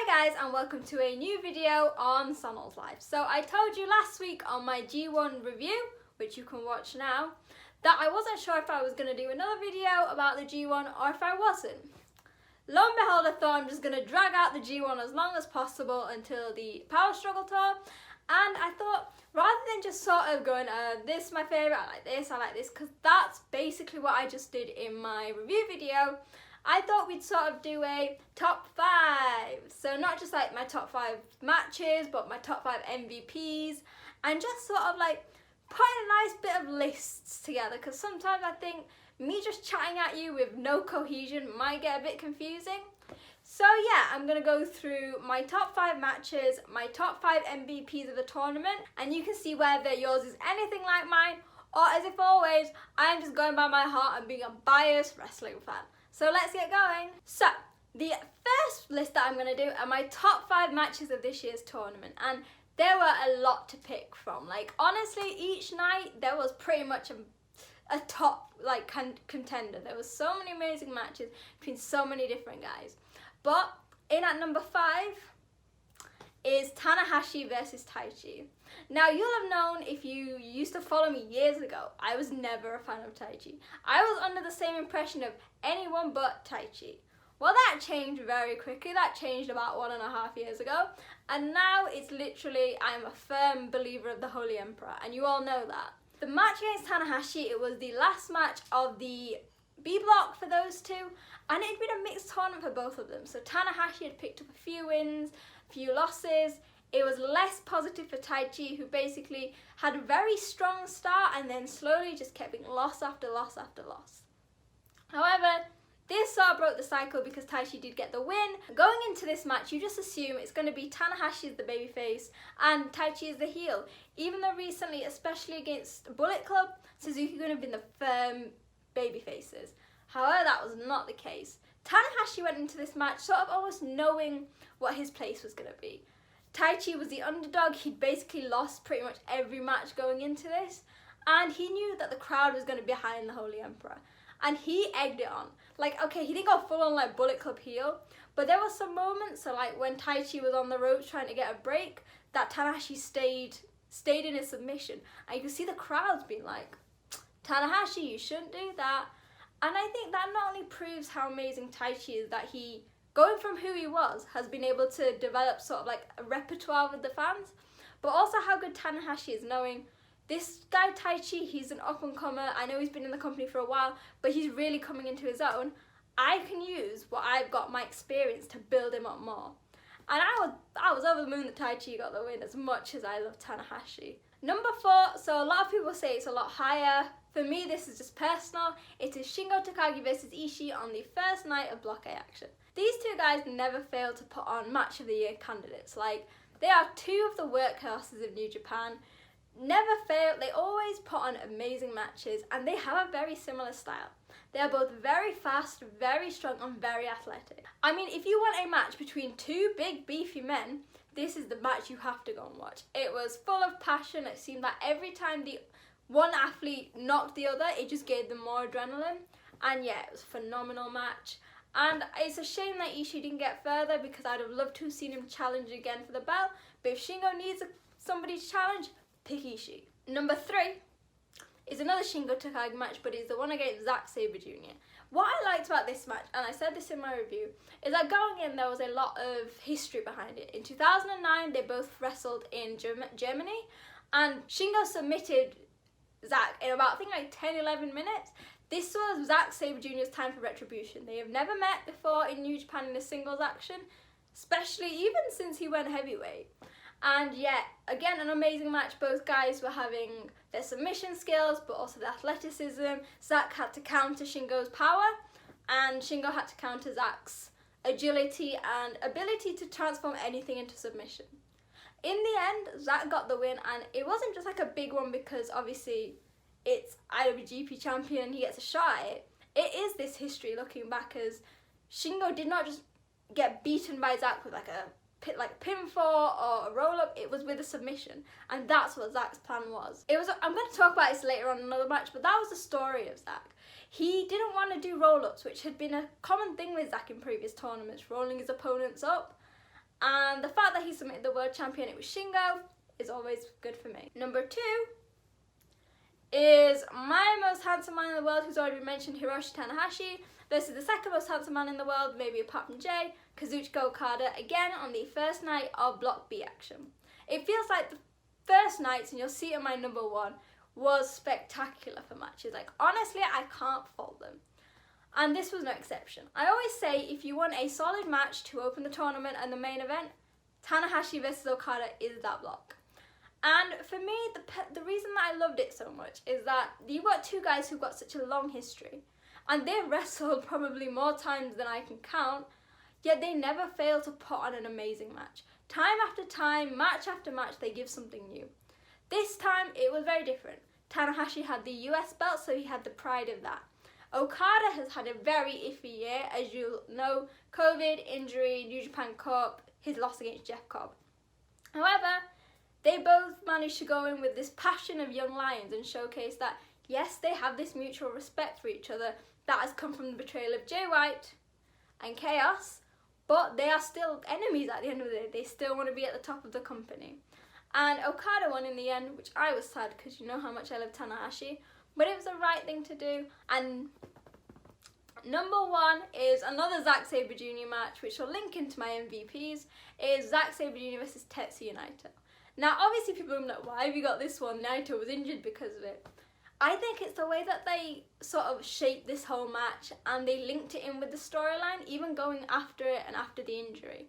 Hi guys, and welcome to a new video on Sonal's Life. So I told you last week on my G1 review, which you can watch now, that I wasn't sure if I was going to do another video about the G1 or if I wasn't. Lo and behold, I thought I'm just going to drag out the G1 as long as possible until the Power Struggle Tour, and I thought rather than just sort of going, this is my favourite, I like this, because that's basically what I just did in my review video, I thought we'd sort of do a top 5. So not just like my top 5 matches, but my top 5 MVPs, and just sort of like putting a nice bit of lists together, because sometimes I think me just chatting at you with no cohesion might get a bit confusing. So yeah, I'm going to go through my top 5 matches, my top 5 MVPs of the tournament, and you can see whether yours is anything like mine, or as if always, I'm just going by my heart and being a biased wrestling fan. So let's get going. So, the first list that I'm going to do are my top 5 matches of this year's tournament, and there were a lot to pick from. Like, honestly, each night there was pretty much a top like contender. There was so many amazing matches between so many different guys. But in at number 5 is Tanahashi versus Taichi. Now, you'll have known if you used to follow me years ago, I was never a fan of Taichi. I was under the same impression of anyone but Taichi. Well, that changed very quickly. That changed about 1.5 years ago. And now it's literally, I'm a firm believer of the Holy Emperor, and you all know that. The match against Tanahashi, it was the last match of the B block for those two, and it had been a mixed tournament for both of them. So Tanahashi had picked up a few wins, a few losses. It was less positive for Taichi, who basically had a very strong start and then slowly just kept being loss after loss after loss. However, this sort of broke the cycle because Taichi did get the win. Going into this match, you just assume it's going to be Tanahashi as the babyface and Taichi as the heel. Even though recently, especially against Bullet Club, Suzuki could have been the firm babyfaces. However, that was not the case. Tanahashi went into this match sort of almost knowing what his place was going to be. Taichi was the underdog. He'd basically lost pretty much every match going into this, and he knew that the crowd was going to be behind the Holy Emperor, and he egged it on. Like, okay, he didn't go full on like Bullet Club heel, but there were some moments, so like when Taichi was on the ropes trying to get a break, that Tanahashi stayed in his submission, and you could see the crowds being like, Tanahashi, you shouldn't do that. And I think that not only proves how amazing Taichi is, that he, going from who he was, has been able to develop sort of like a repertoire with the fans, but also how good Tanahashi is, knowing this guy Taichi, he's an up-and-comer. I know he's been in the company for a while, but he's really coming into his own. I can use what I've got, my experience, to build him up more. And I was over the moon that Taichi got the win, as much as I love Tanahashi. Number 4, so a lot of people say it's a lot higher. For me, this is just personal. It is Shingo Takagi versus Ishii on the first night of Block A action. These two guys never fail to put on Match of the Year candidates. Like, they are two of the workhorses of New Japan. Never fail. They always put on amazing matches, and they have a very similar style. They are both very fast, very strong, and very athletic. I mean, if you want a match between two big, beefy men, this is the match you have to go and watch. It was full of passion. It seemed like every time the one athlete knocked the other, it just gave them more adrenaline. And yeah, it was a phenomenal match. And it's a shame that Ishii didn't get further, because I'd have loved to have seen him challenge again for the belt. But if Shingo needs somebody to challenge, pick Ishii. Number 3 is another Shingo Takagi match, but it's the one against Zack Sabre Jr. What I liked about this match, and I said this in my review, is that going in there was a lot of history behind it. In 2009, they both wrestled in Germany, and Shingo submitted Zack in about, I think, like 10-11 minutes. This was Zack Sabre Jr.'s time for retribution. They have never met before in New Japan in a singles action, especially even since he went heavyweight. And yeah, again, an amazing match. Both guys were having their submission skills, but also the athleticism. Zack had to counter Shingo's power, and Shingo had to counter Zack's agility and ability to transform anything into submission. In the end, Zack got the win, and it wasn't just like a big one because obviously it's IWGP champion, he gets a shot at it. It is this history looking back, as Shingo did not just get beaten by Zack with like a pinfall or a roll-up. It was with a submission, and that's what Zack's plan was. I'm going to talk about this later on in another match, but that was the story of Zack. He didn't want to do roll-ups, which had been a common thing with Zack in previous tournaments, rolling his opponents up. And the fact that he submitted the world champion, it was Shingo, is always good for me. Number 2 is my most handsome man in the world, who's already been mentioned, Hiroshi Tanahashi, versus the second most handsome man in the world, maybe apart from Jay, Kazuchika Okada, again on the first night of Block B action. It feels like the first nights, and you'll see it in my number 1, was spectacular for matches. Like, honestly, I can't fault them. And this was no exception. I always say, if you want a solid match to open the tournament and the main event, Tanahashi versus Okada is that block. And for me, the reason that I loved it so much is that you've got two guys who've got such a long history, and they've wrestled probably more times than I can count, yet they never fail to put on an amazing match. Time after time, match after match, they give something new. This time, it was very different. Tanahashi had the US belt, so he had the pride of that. Okada has had a very iffy year, as you know, COVID, injury, New Japan Cup, his loss against Jeff Cobb. However, they both managed to go in with this passion of young lions and showcase that, yes, they have this mutual respect for each other that has come from the betrayal of Jay White and Chaos, but they are still enemies at the end of the day. They still want to be at the top of the company. And Okada won in the end, which I was sad because you know how much I love Tanahashi, but it was the right thing to do. And number 1 is another Zack Sabre Jr. match, which will link into my MVPs, is Zack Sabre Jr. versus Tetsuya Naito. Now, obviously people are like, why have you got this one? Naito was injured because of it. I think it's the way that they sort of shaped this whole match and they linked it in with the storyline, even going after it and after the injury.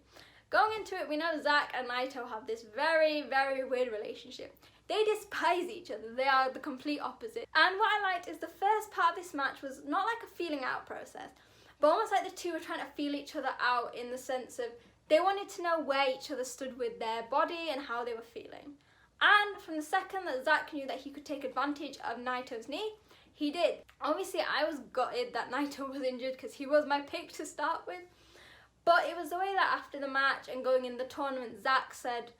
Going into it, we know Zack and Naito have this very, very weird relationship. They despise each other. They are the complete opposite. And what I liked is the first part of this match was not like a feeling out process, but almost like the two were trying to feel each other out in the sense of they wanted to know where each other stood with their body and how they were feeling. And from the second that Zack knew that he could take advantage of Naito's knee, he did. Obviously, I was gutted that Naito was injured because he was my pick to start with. But it was the way that after the match and going in the tournament, Zack said,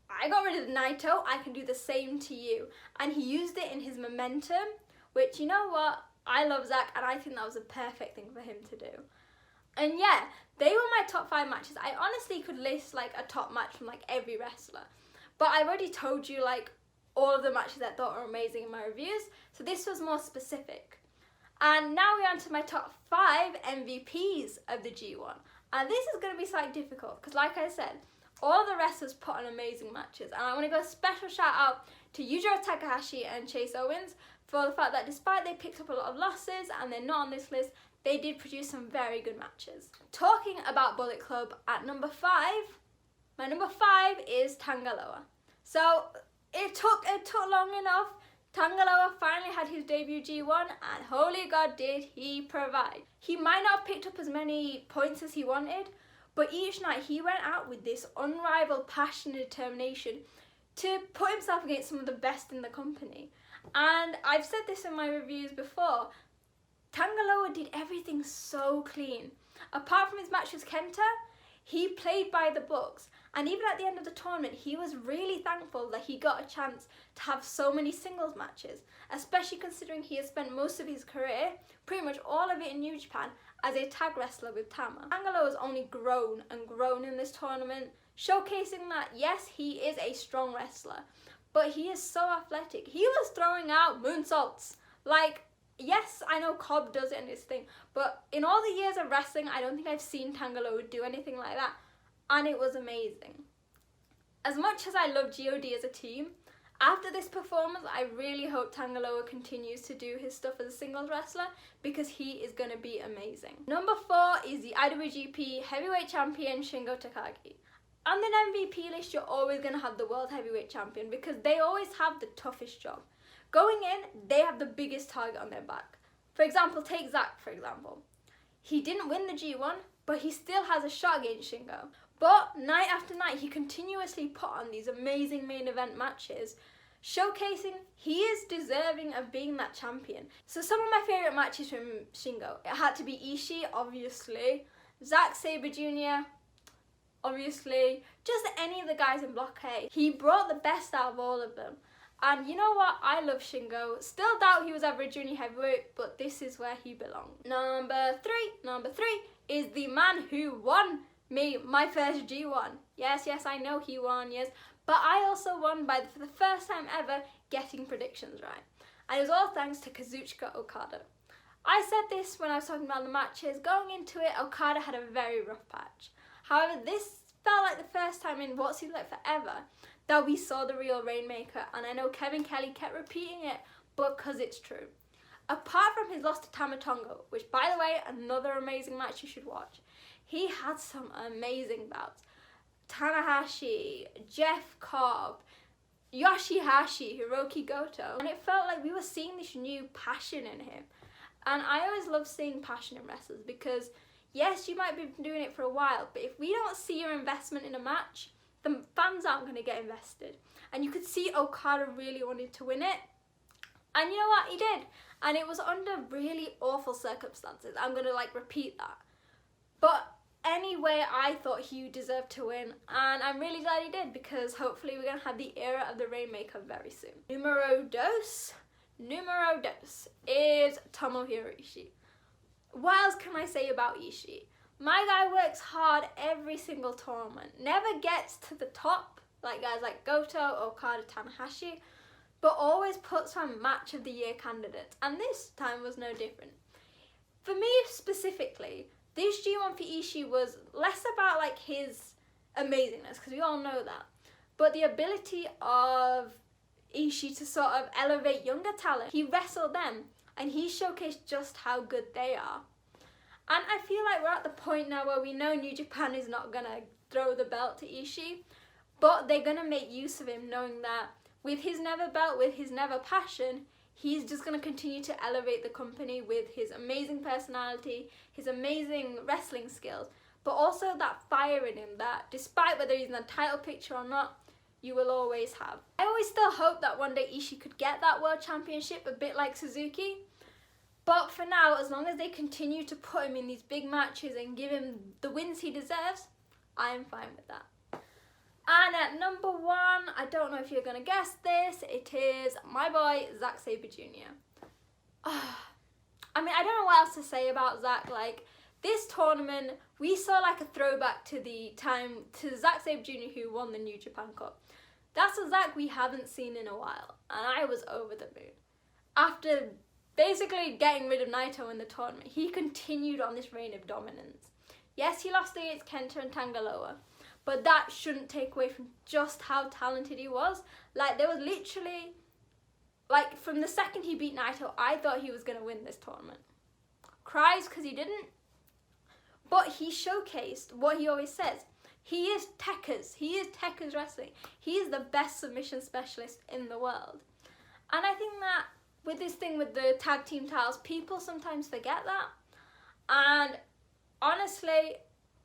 I got rid of Naito, I can do the same to you. And he used it in his momentum, which, you know what, I love Zack and I think that was a perfect thing for him to do. And yeah, they were my top 5 matches. I honestly could list like a top match from like every wrestler. But I've already told you like all of the matches that I thought were amazing in my reviews. So this was more specific. And now we're on to my top 5 MVPs of the G1. And this is going to be slightly difficult because like I said, all of the wrestlers put on amazing matches. And I want to go a special shout out to Yujiro Takahashi and Chase Owens for the fact that despite they picked up a lot of losses and they're not on this list, they did produce some very good matches. Talking about Bullet Club, at number 5, my number 5 is Tanga Loa. So it took long enough. Tanga Loa finally had his debut G1 and holy God did he provide. He might not have picked up as many points as he wanted, but each night he went out with this unrivaled passion and determination to put himself against some of the best in the company. And I've said this in my reviews before, Tanga Loa did everything so clean. Apart from his match with Kenta, he played by the books. And even at the end of the tournament, he was really thankful that he got a chance to have so many singles matches, especially considering he has spent most of his career, pretty much all of it in New Japan, as a tag wrestler with Tama. Tanga Loa has only grown and grown in this tournament, showcasing that, yes, he is a strong wrestler, but he is so athletic. He was throwing out moonsaults. Like, yes, I know Cobb does it in his thing, but in all the years of wrestling, I don't think I've seen Tanga Loa do anything like that. And it was amazing. As much as I love GOD as a team, after this performance, I really hope Tanga Loa continues to do his stuff as a singles wrestler because he is going to be amazing. Number 4 is the IWGP Heavyweight Champion Shingo Takagi. On the MVP list, you're always going to have the World Heavyweight Champion because they always have the toughest job. Going in, they have the biggest target on their back. For example, take Zack, for example. He didn't win the G1, but he still has a shot against Shingo. But night after night, he continuously put on these amazing main event matches, showcasing he is deserving of being that champion. So some of my favourite matches from Shingo, it had to be Ishii, obviously, Zack Sabre Jr., obviously, just any of the guys in Block A. He brought the best out of all of them. And you know what? I love Shingo. Still doubt he was ever a junior heavyweight, but this is where he belongs. Number three is the man who won Me, my first G1. Yes, I know he won, yes. But I also won for the first time ever getting predictions right. And it was all thanks to Kazuchika Okada. I said this when I was talking about the matches. Going into it, Okada had a very rough patch. However, this felt like the first time in what seemed like forever that we saw the real Rainmaker. And I know Kevin Kelly kept repeating it, but because it's true. Apart from his loss to Tama Tonga, which by the way, another amazing match you should watch, he had some amazing bouts. Tanahashi, Jeff Cobb, Yoshihashi, Hiroki Goto, and it felt like we were seeing this new passion in him. And I always love seeing passion in wrestlers because yes, you might be doing it for a while, but if we don't see your investment in a match, the fans aren't going to get invested. And you could see Okada really wanted to win it. And you know what? He did. And it was under really awful circumstances. I'm going to repeat that. But anyway, I thought he deserved to win. And I'm really glad he did because hopefully we're going to have the era of the Rainmaker very soon. Numero dos is Tomohiro Ishii. What else can I say about Ishii? My guy works hard every single tournament. Never gets to the top like guys like Goto, Okada, Tanahashi, but always puts on match of the year candidates. And this time was no different. For me specifically, this G1 for Ishii was less about his amazingness, because we all know that, but the ability of Ishii to sort of elevate younger talent. He wrestled them and he showcased just how good they are. And I feel like we're at the point now where we know New Japan is not going to throw the belt to Ishii, but they're going to make use of him, knowing that with his never belt, with his never passion, he's just going to continue to elevate the company with his amazing personality, his amazing wrestling skills, but also that fire in him that, despite whether he's in the title picture or not, you will always have. I always still hope that one day Ishii could get that world championship, a bit like Suzuki. But for now, as long as they continue to put him in these big matches and give him the wins he deserves, I am fine with that. And at number one, I don't know if you're going to guess this, it is my boy, Zack Sabre Jr. I mean, I don't know what else to say about Zack. This tournament, we saw a throwback to the time to Zack Sabre Jr. who won the New Japan Cup. That's a Zack we haven't seen in a while, and I was over the moon. After basically getting rid of Naito in the tournament, he continued on this reign of dominance. Yes, he lost against Kenta and Tangaloa, but that shouldn't take away from just how talented he was. There was literally, from the second he beat Naito, I thought he was going to win this tournament. Cries because he didn't, but he showcased what he always says. He is Tekka's. He is Tekka's wrestling. He is the best submission specialist in the world. And I think that with this thing with the tag team titles, people sometimes forget that. And honestly,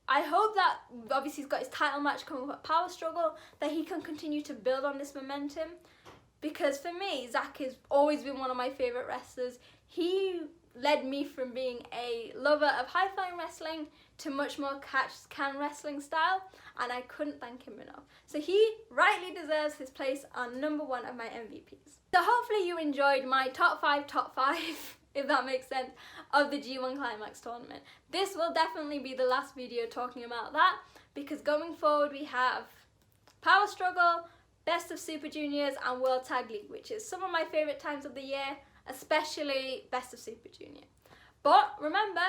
I hope that, obviously he's got his title match coming up at Power Struggle, that he can continue to build on this momentum. Because for me, Zack has always been one of my favourite wrestlers. He led me from being a lover of high-flying wrestling to much more catch-can wrestling style, and I couldn't thank him enough. So he rightly deserves his place on number one of my MVPs. So hopefully you enjoyed my top five, if that makes sense, of the G1 Climax tournament. This will definitely be the last video talking about that, because going forward we have Power Struggle, Best of Super Juniors, and World Tag League, which is some of my favourite times of the year, especially Best of Super Junior. But remember,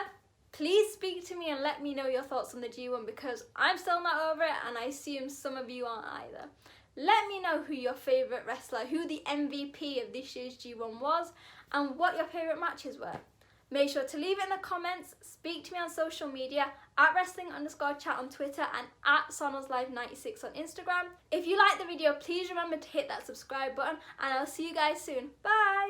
please speak to me and let me know your thoughts on the G1, because I'm still not over it and I assume some of you aren't either. Let me know who your favourite wrestler, who the MVP of this year's G1 was, and what your favourite matches were. Make sure to leave it in the comments, speak to me on social media, at wrestling_chat on Twitter and at SonosLive96 on Instagram. If you liked the video, please remember to hit that subscribe button, and I'll see you guys soon. Bye!